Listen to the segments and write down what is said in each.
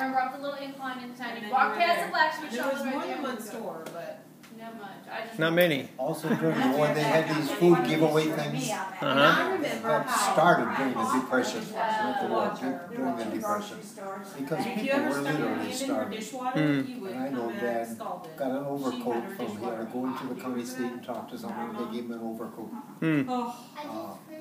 remember up the little incline in town. You walk past the blacksmith shop. There was more than one store, but not much. Not many. Also during the war, they had these food giveaway things. I remember That how started during the Depression, not the war, during the Depression. Because if you people ever were stuck your literally hand in her starving. dishwater, you would And I know come Dad back scalded. got an She overcoat had her from here, dishwater. going to the county seat and talk to someone, they gave him an overcoat. Oh,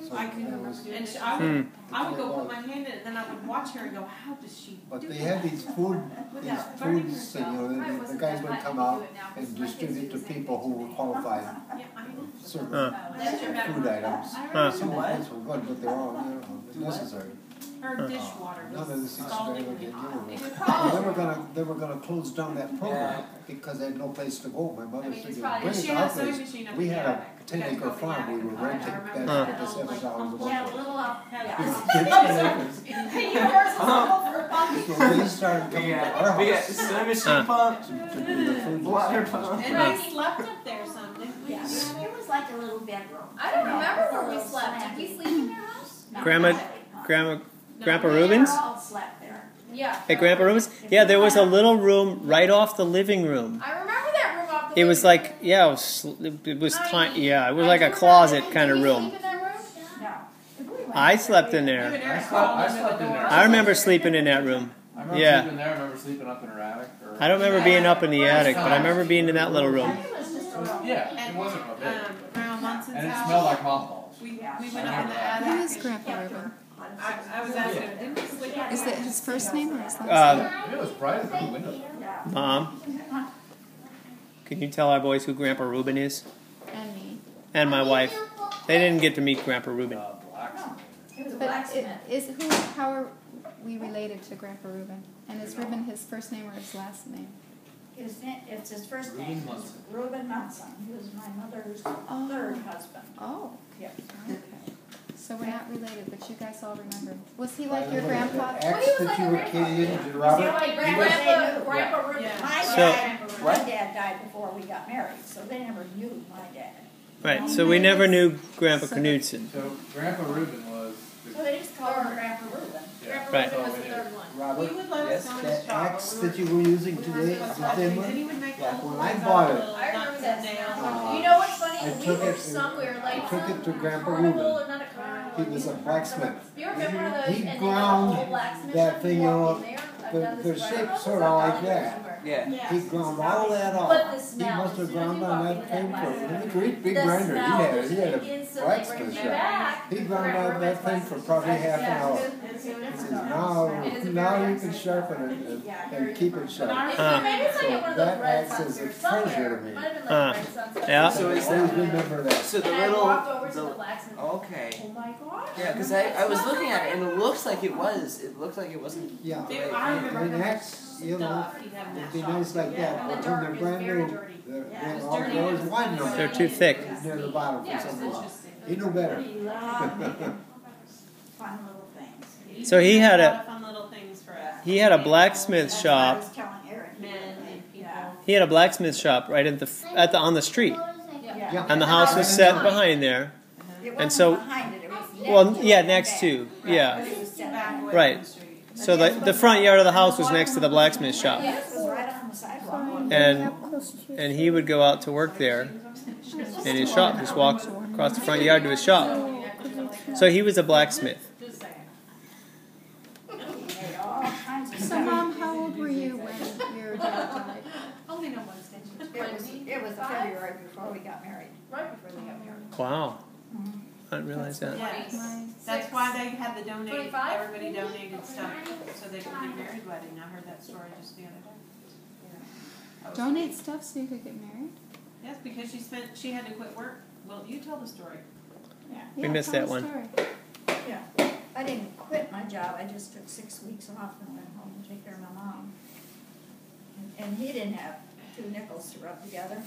So I couldn't. that was, And I would go put my hand in it, and then I would watch her and go, how does she but do they that? had these foods, Without burning you herself. know, the guys would come out and distribute to people who were qualified, Yeah, I know. certain That's your food items. Huh. Some of the things were good, but they were all, necessary. Her dishwater None of was this scalding extravagant me hot. universe. They were gonna close down that program because they had no place to go. My mother said, it's probably- "Bring She it to had our a sewing place." machine up We in had the a attic. 10-acre farm we were renting that for $7 a month. Yeah, a little up. So they started coming to our We got house sewing machine pump, to do the food. water pump. And I slept up there some, didn't we? Yeah, it was like a little bedroom. I don't remember where we slept. Did we sleep in their house? Grandpa Rubens? We all slept there. Yeah. At Grandpa Rubens? Yeah, there was a little room right off the living room. I remember that room off the It was living like, yeah, it was tiny. Yeah, it was like a closet kind of room. Did you sleep in that room? No. I slept in You there. and Eric I crawled slept under in the there. door. I remember sleeping in that room. I remember Yeah. sleeping there. I remember sleeping up in her attic. Or, I don't remember being up in the attic, but I remember being in that little room. yeah, it wasn't a big. Grandma Munson's And it house. smelled like mothballs. We went up in the attic. Who is Grandpa Reuben? I was asking him, didn't we sleep up Is it his first name or his last name? It was bright through the window. Mom, can you tell our boys who Grandpa Reuben is? And me. And my wife. They didn't get to meet Grandpa Reuben. It was a But blacksmith. how are we related to Grandpa Reuben? And is Reuben his first name or his last name? It's his first Reuben name. Munson. Reuben Munson. He was my mother's third husband. Oh, Yes. okay. So we're not related, but you guys all remember. Was he like your grandpa? The ex that you were kidding, did Robert? Grandpa Reuben. Yeah. My dad died before we got married, so they never knew my dad. Right, so we never knew Grandpa Knudsen. So Grandpa Reuben was. So they just called him Grandpa Reuben. Grandpa Right. Reuben was the third one. He Robert, would let us go in the that shop. axe that you were using today, the thin And one, he would make Yeah, little when I holes bought out of it, little I remember nuts that and smell. nails. You know what's funny? I We took were it- somewhere like I took it to some Grandpa carnival Reuben. or not a carnival. He was a blacksmith. You ever been one of those? He and they ground got a whole blacksmith that shop, thing you out. walk in there, I've done The this shape forever. sort of like that. Yeah. He ground all that off. But the He smell, must as have soon as ground you on walk that into thing that for, blacksmith, he was a great big the grinder, smell he had a instantly blacksmith brings me shop. back. He ground out that thing for probably half an hour. He says, now you can sharpen it and keep it sharp. Maybe it's like So one of those that Red acts Sox as a or treasure somewhere. to me. Might have been like Red Sox. Yeah. So is Always that remember that. so the And I little walked over to the the blacksmith. okay. Oh my gosh. Yeah, because I was looking at it and it looks like it was. It looked like it wasn't. Yeah. I remember An how axe, you know, stuff he'd have in that it'd be shop. nice like that, The but dirt when they're is brand very new, dirty. they're always wide enough. They're too thick. Near the bottom for Yeah, some it's reason. Interesting. He knew better. He loved making fun little things. So he had a a lot of fun little things for us. he had a blacksmith That's what I shop. was telling Aaron. Men and people. He had a blacksmith shop right at the on the street, Yeah. and the house was set behind there. It And wasn't so- behind it, it was next Well, to yeah, it. next to, yeah. It was set Back back. away Right. from the street. So the front yard of the house was next to the blacksmith shop, It was right on the sidewalk. and he would go out to work there in his shop, just walk across the front yard to his shop. So he was a blacksmith. Just saying. He made all kinds of So, stuff. Mom, how old were you when your dad died? Only know one station. It was February before we got married. Right before they got married. Wow, I didn't realize that. Yes. My, That's why they had the donate. 25? Everybody donated stuff so they could get married wedding. I heard that story just the other day. I was- donate stuff so you could get married? Yes, because she had to quit work. Well, you tell the story. Yeah. We Yeah, missed tell that the one. story. Yeah. I didn't quit my job, I just took 6 weeks off and went home to take care of my mom. And he didn't have 2 nickels to rub together.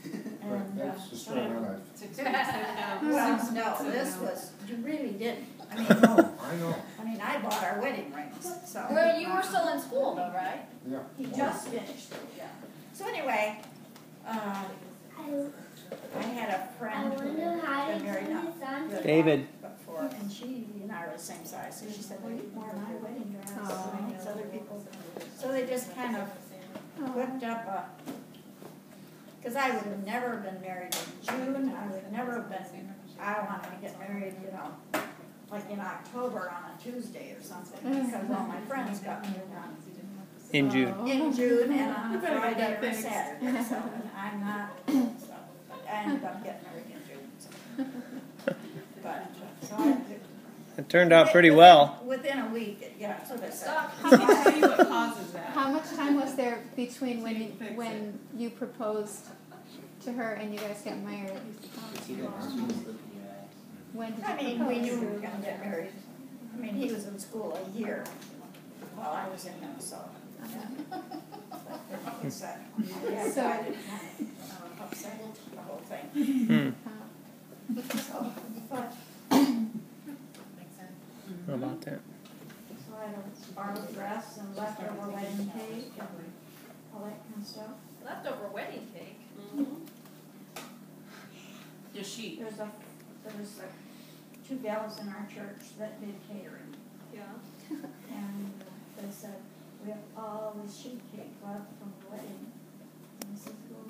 And, That's the story of my life. 6 weeks. well, no, this was, you really didn't. I mean, I know. I bought our wedding rings, so. Well, you were still in school though, right? Yeah. He just finished, yeah. So anyway, I had a friend who had been married not really David. long before, and she and I were the same size, so she said, well, you wore my wedding dress, and these other people just kind of whipped up a, because I would have never been married in June, I would never have been, I wanted to get married, you know, like in October on a Tuesday or something, because all my friends got married on In June. in June and on a Friday or a Saturday, so I'm not, so, I ended up getting married in June, so. But, so It turned out pretty well. within a week, it got to the stuff. Let me tell you what causes that. How much time was there between when you proposed to her and you guys got married? When did you I mean, propose? we knew we were gonna get married. I mean, he was in school a year while I was in Minnesota. So, I didn't upset the whole thing. Hmm. So, but, How about that? so I had a borrowed dress and leftover wedding cake and all that kind of stuff. Leftover wedding cake. Does she? There's two gals in our church that did catering. Yeah. And they said, we have all this sheet cake left from the wedding. And I said, well,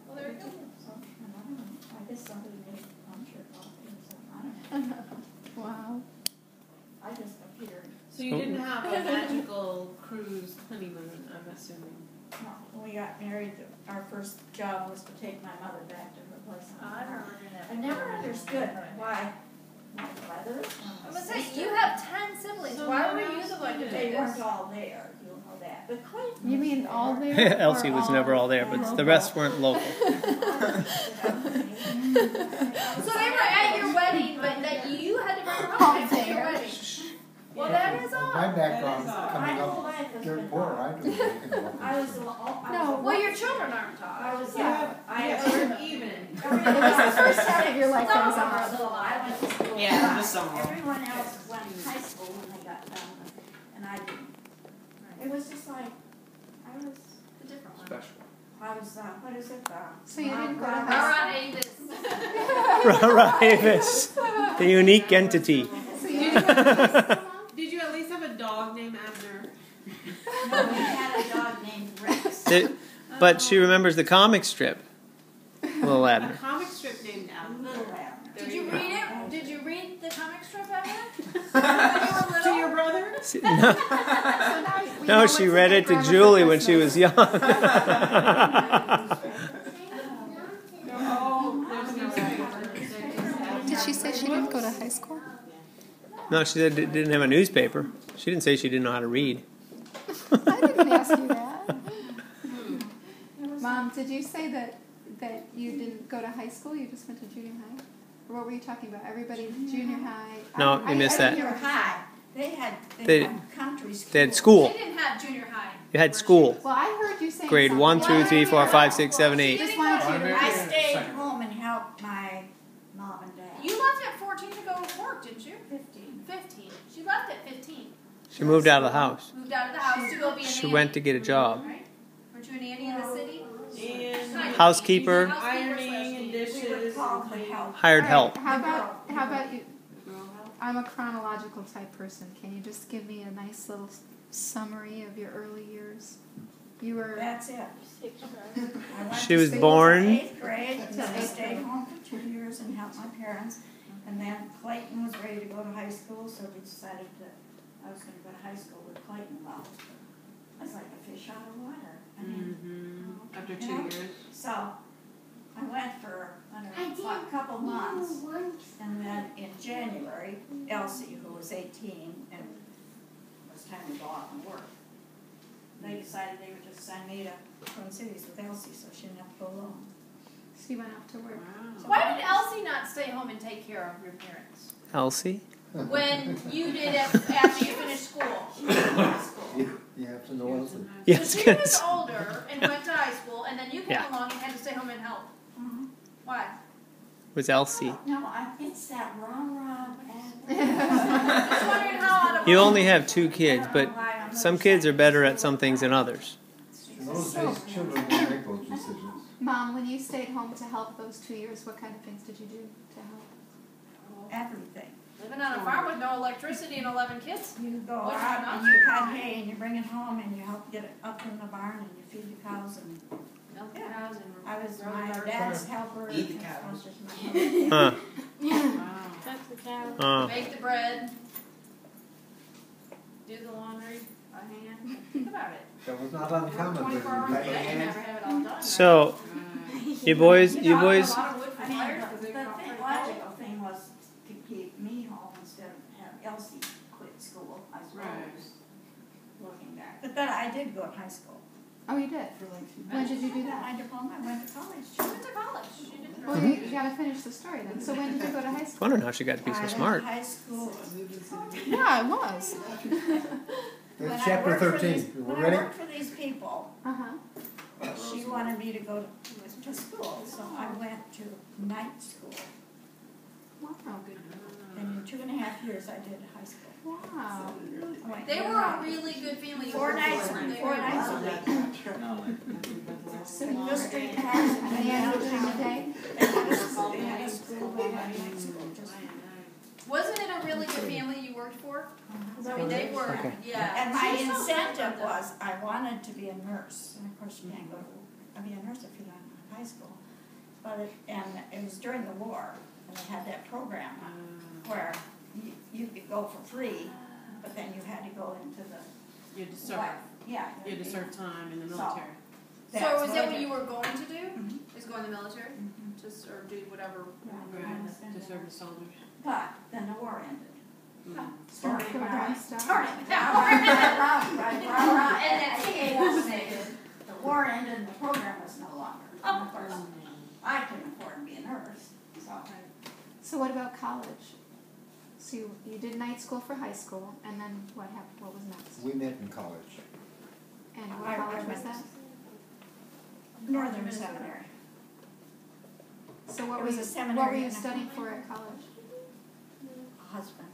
Well, there you go. so, and I don't know, I guess somebody made lunch or coffee or something, I don't know. Wow. I just appeared. So you didn't have a magical cruise honeymoon, I'm assuming. No, when we got married, our first job was to take my mother back to her place. I remember that. I never understood why my brothers I'm and my gonna say, sister, you have 10 siblings. So Why no were one you else the one to did do they this? weren't all there, you'll know that. But Clayton You was mean there. all there? Elsie or was never all there, but the rest weren't local. So they were at your wedding, but that you had to bring her home after your wedding. Well, that is Well, odd. my background That is coming My whole up life has dirt been poor, odd. I do anything about I was a, I was No, a, Well, your children aren't I taught. was Yeah. I Yeah, was we're even. It was the first time of your life that was Some of them odd. were little, I went to school. Yeah, just some of them. Everyone else went to high school when they got done, and I didn't. It was just like, I was, A different one. special. what is it, So you didn't go to All high right, Avis. Ravis, the unique entity. school? So you didn't go to high school? Did you at least have a dog named Abner? No, we had a dog named Rex. But she remembers the comic strip, Little A Abner. comic strip named Abner. Little Abner. Did you read it? Did you read the comic strip ever? To your brother? No, So now we know no, what she to read get it to Grandma for Julie when she Christmas. was young. Oh, there's no paper. Did she say she didn't go to high school? No, she said it didn't have a newspaper. She didn't say she didn't know how to read. I didn't ask you that. Mom, did you say that you didn't go to high school? You just went to junior high? Or what were you talking about? Everybody junior high? No, you missed that. Junior high, they had They- country school. They had school. She didn't have junior high. You had school. Well, I heard you saying Grade something. 1, 2, 3, 4, 5, 6, 7, She 8. Just didn't wanted go- you to I read. stayed home and helped my mom and dad. You left at 14 to go to work, didn't you? 15. 15. She left at 15. She moved out of the house. Moved out of the house to go be a She nanny. went to get a job. Right? Weren't you a nanny in the city? And Housekeeper, ironing and We would dishes call and them cleaning. help. hired help. How about you? I'm a chronological type person. Can you just give me a nice little summary of your early years? You were That's it. I went She to was school born- till 8th grade, until I stayed home for 2 years and helped my parents. And then Clayton was ready to go to high school, so we decided that I was going to go to high school with Clayton. Well, I was like a fish out of water. I mean, Mm-hmm. After 2 you know, years. So I went for a couple months, and then in January, Elsie, who was 18, and it was time to go off and work, they decided they would just send me to Twin Cities with Elsie, so she didn't have to go alone. she went off to work. Wow. Why did Elsie not stay home and take care of your parents? Elsie? When you did after you finished school. You have to know Elsie. Yes, So she was older and went to high school, and then you came Yeah. along and had to stay home and help. Why? was Elsie. No, it's that rah-rah Just wondering how out of You only have 2 kids, but some kids are better at some things than others. In those days, children didn't make those decisions. Mom, when you stayed home to help those 2 years, what kind of things did you do to help? everything. Living on a farm with no electricity and 11 kids. You go What's out not and you to? cut hay and you bring it home and you help get it up in the barn and you feed the cows and Milk Yeah. cows and I was grow my gardens. dad's helper. Eat the and cows. I was just my Huh. Wow. Bake the bread. Do the laundry by hand. Think about it. That was not Work uncommon. 24 hours a But day and never have it all done. So, you boys, Right? you boys, A lot of wood for I mean, fires the 'cause they thing, come out pretty logical thing was to keep me home instead of have Elsie quit school, I suppose, Right. looking back. But then I did go to high school. Oh, you did? When did you do that? My diploma, I went to college. She went to college. She didn't Well, you gotta finish the story then. So when did you go to high school? wondering how she got to be I so went smart. to high school. Yeah, it was. When I That's chapter worked for 13. these- You When I ready? worked for these people, Uh-huh. she wanted me to go to school, so I went to night school. Wow. And in 2.5 years, I did high school. Wow. I went They year were a round. really good family. 4 nights, They 4 were nights a awesome. week. Sitting the street cars and And the end during the downtown. day? They had a school, they had a school, they had a night school, just. Wasn't it a really good family you worked for? I mean, they were, Okay. yeah. And my She was so good incentive about that. was, I wanted to be a nurse, and of course you can't go to, be a nurse if you're not in high school. But it was during the war, and they had that program where you could go for free, but then you had to go into the, You had to serve. yeah. You had to serve time in the So, military. that's So is what that I what did. you were going to do? Mhm. Is go in the military? Mhm. Just, or do whatever? Right. To serve the soldiers. But then the war ended. Mm. Starting Program stuff. Starting with that. And then it was the war ended and the program was no longer. And of course, I couldn't afford to be a nurse, so. So what about college? So you did night school for high school, and then what happened? What was next? We met in college. And I what college was went that? Northern Seminary. So what It were was you a seminary what were you and a- studying for at college? Husband.